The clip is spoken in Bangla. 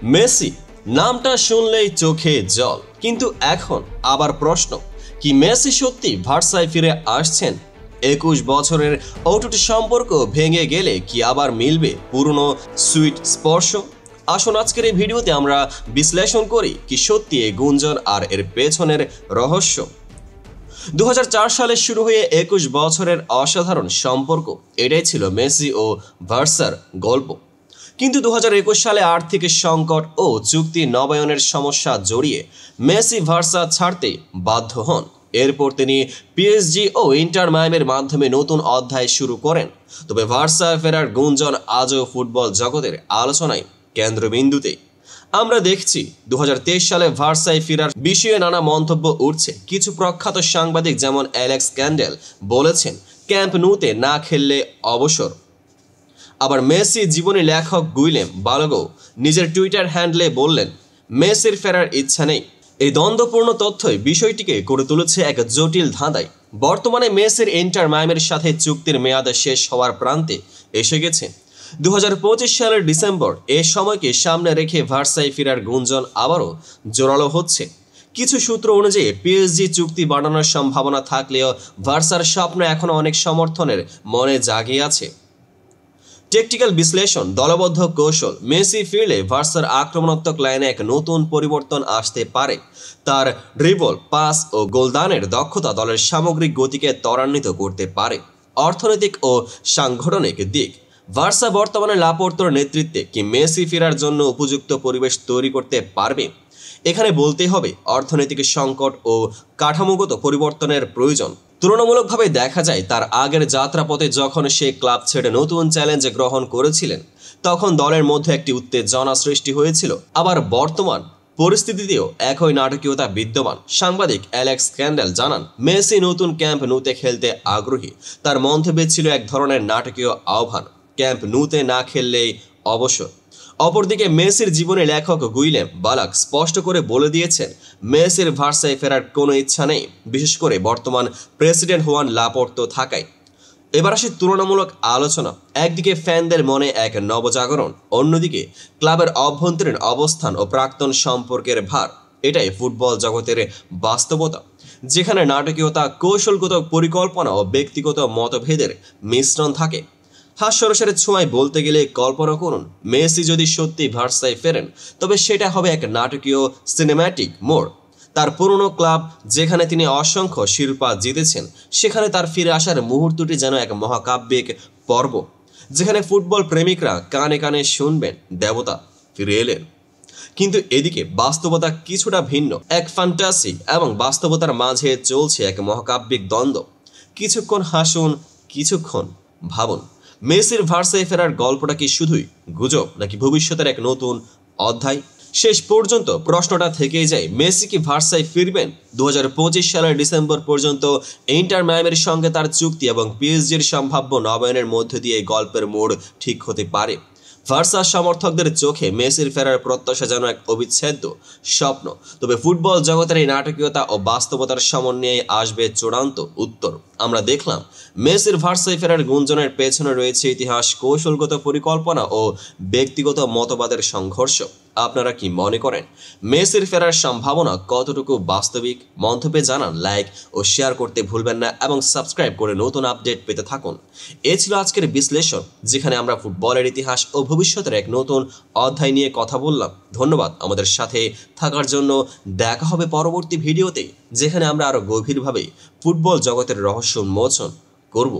মেসি নামটা শুনলেই চোখে জল, কিন্তু এখন আবার প্রশ্ন, কি মেসি সত্যি ভার্সায় ফিরে আসছেন? 21 বছরের অটুট সম্পর্ক ভেঙে গেলে কি আবার মিলবে পুরনো সুইট স্পর্শ? আসুন আজকের এই ভিডিওতে আমরা বিশ্লেষণ করি কি সত্যি এই গুঞ্জন আর এর পেছনের রহস্য। 2004 সালে শুরু হয়ে 21 বছরের অসাধারণ সম্পর্ক, এটাই ছিল মেসি ও ভার্সার গল্প। কিন্তু 2021 সালে আর্থিক সংকট ও চুক্তি নবায়নের সমস্যা জড়িয়ে মেসি ভার্সা ছাড়তে বাধ্য হন। এরপর তিনি পিএসজি ও ইন্টার মায়ামির মাধ্যমে নতুন অধ্যায় শুরু করেন। তবে ভার্সা ফেরার গুঞ্জন আজও ফুটবল জগতের আলোচনায় কেন্দ্রবিন্দুতে। আমরা দেখছি 2023 সালে ভার্সায় ফেরার বিষয়ে নানা মন্তব্য উঠছে। কিছু প্রখ্যাত সাংবাদিক যেমন অ্যালেক্স ক্যান্ডেল বলেছেন ক্যাম্প নুতে না খেললে অবসর। আবার মেসি জীবনী লেখক গুইলেম বালোগো নিজের টুইটার হ্যান্ডলে বললেন মেসির ফেরার ইচ্ছা নেই। এই দ্বন্দ্বপূর্ণ তথ্যই বিষয়টিকে করে তুলেছে এক জটিল ধাঁধায়। বর্তমানে মেসির ইন্টার মায়ামির সাথে চুক্তির মেয়াদ শেষ হওয়ার প্রান্তে এসে গেছে। 2025 সালের ডিসেম্বর, এ সময়কে সামনে রেখে ভার্সায় ফেরার গুঞ্জন আবারও জোরালো হচ্ছে। কিছু সূত্র অনুযায়ী পিএসজি চুক্তি বাড়ানোর সম্ভাবনা থাকলেও ভার্সার স্বপ্ন এখনও অনেক সমর্থনের মনে জাগিয়ে আছে। টেকটিক্যাল বিশ্লেষণ, দলবদ্ধ কৌশল, মেসি ফিরলে ভার্সার আক্রমণাত্মক লাইনে এক নতুন পরিবর্তন আসতে পারে। তার ড্রিবল, পাস ও গোলদানের দক্ষতা দলের সামগ্রিক গতিকে ত্বরান্বিত করতে পারে। অর্থনৈতিক ও সাংগঠনিক দিক, ভার্সা বর্তমানে লাপোর্তোর নেতৃত্বে কি মেসি ফেরার জন্য উপযুক্ত পরিবেশ তৈরি করতে পারবে? এখানে বলতে হবে অর্থনৈতিক সংকট ও কাঠামোগত পরিবর্তনের প্রয়োজন। তুলনামূলকভাবে দেখা যায় তার আগের যাত্রাপথে যখন সে ক্লাব ছেড়ে নতুন চ্যালেঞ্জ গ্রহণ করেছিলেন, তখন দলের মধ্যে একটি উত্তেজনা সৃষ্টি হয়েছিল। আবার বর্তমান পরিস্থিতিতেও একই নাটকীয়তা বিদ্যমান। সাংবাদিক অ্যালেক্স ক্যান্ডেল জানান মেসি নতুন ক্যাম্প নুতে খেলতে আগ্রহী। তার মন্তব্যে ছিল এক ধরনের নাটকীয় আহ্বান, ক্যাম্প নুতে না খেললেই অবসর। অপরদিকে মেসির জীবনী লেখক গুইলেম বালাক স্পষ্ট করে বলে দিয়েছেন মেসির ভার্সায় ফেরার কোনো ইচ্ছা নেই, বিশেষ করে বর্তমান প্রেসিডেন্ট হুয়ান লাপোর্তো থাকায়। এবার আসে তুলনামূলক আলোচনা। একদিকে ফ্যানদের মনে এক নবজাগরণ, অন্যদিকে ক্লাবের অভ্যন্তরীণ অবস্থান ও প্রাক্তন সম্পর্কের ভার। এটাই ফুটবল জগতের বাস্তবতা, যেখানে নাটকীয়তা, কৌশলগত পরিকল্পনা ও ব্যক্তিগত মতভেদের মিশ্রণ থাকে। হাস্যরসের ছোঁয়ায় বলতে গেলে কল্পনা করুন মেসি যদি সত্যি ভার্সায় ফেরেন, তবে সেটা হবে এক নাটকীয় সিনেম্যাটিক মোড়। তার পুরনো ক্লাব, যেখানে তিনি অসংখ্য শিরোপা জিতেছেন, সেখানে তার ফিরে আসার মুহূর্তটি যেন এক মহাকাব্যিক পর্ব, যেখানে ফুটবল প্রেমিকরা কানে কানে শুনবেন দেবতা ফিরে এলেন। কিন্তু এদিকে বাস্তবতা কিছুটা ভিন্ন। এক ফ্যান্টাসি এবং বাস্তবতার মাঝে চলছে এক মহাকাব্যিক দ্বন্দ্ব। কিছুক্ষণ হাসুন, কিছুক্ষণ ভাবুন, মেসির ভার্সায় ফেরার গল্পটা কি শুধুই গুজব, নাকি ভবিষ্যতের এক নতুন অধ্যায়? শেষ পর্যন্ত প্রশ্নটা থেকেই যায়, মেসি কি ভার্সায় ফিরবেন? 2025 সালের ডিসেম্বর পর্যন্ত ইন্টার মায়ামির সঙ্গে তার চুক্তি এবং পিএসজির সম্ভাব্য নবায়নের মধ্যে দিয়ে এই গল্পের মোড় ঠিক হতে পারে। ভার্সা সমর্থকদের চোখে মেসির ফেরার প্রত্যাশা যেন এক অবিচ্ছেদ্য স্বপ্ন। তবে ফুটবল জগতের এই নাটকীয়তা ও বাস্তবতার সমন্বয়ে আসবে চূড়ান্ত উত্তর। আমরা দেখলাম মেসির ভার্সায় ফেরার গুঞ্জনের পেছনে রয়েছে ইতিহাস, কৌশলগত পরিকল্পনা ও ব্যক্তিগত মতবাদের সংঘর্ষ। আপনারা কি মনে করেন মেসির ফেরার সম্ভাবনা কতটুকু বাস্তবিক? মন্তব্যে জানান, লাইক ও শেয়ার করতে ভুলবেন না এবং সাবস্ক্রাইব করে নতুন আপডেট পেতে থাকুন। এ ছিল আজকের বিশ্লেষণ, যেখানে আমরা ফুটবলের ইতিহাস ও ভবিষ্যতের এক নতুন অধ্যায় নিয়ে কথা বললাম। ধন্যবাদ আমাদের সাথে থাকার জন্য। দেখা হবে পরবর্তী ভিডিওতে, যেখানে আমরা আরো গভীরভাবে ফুটবল জগতের রহস্য উন্মোচন করব।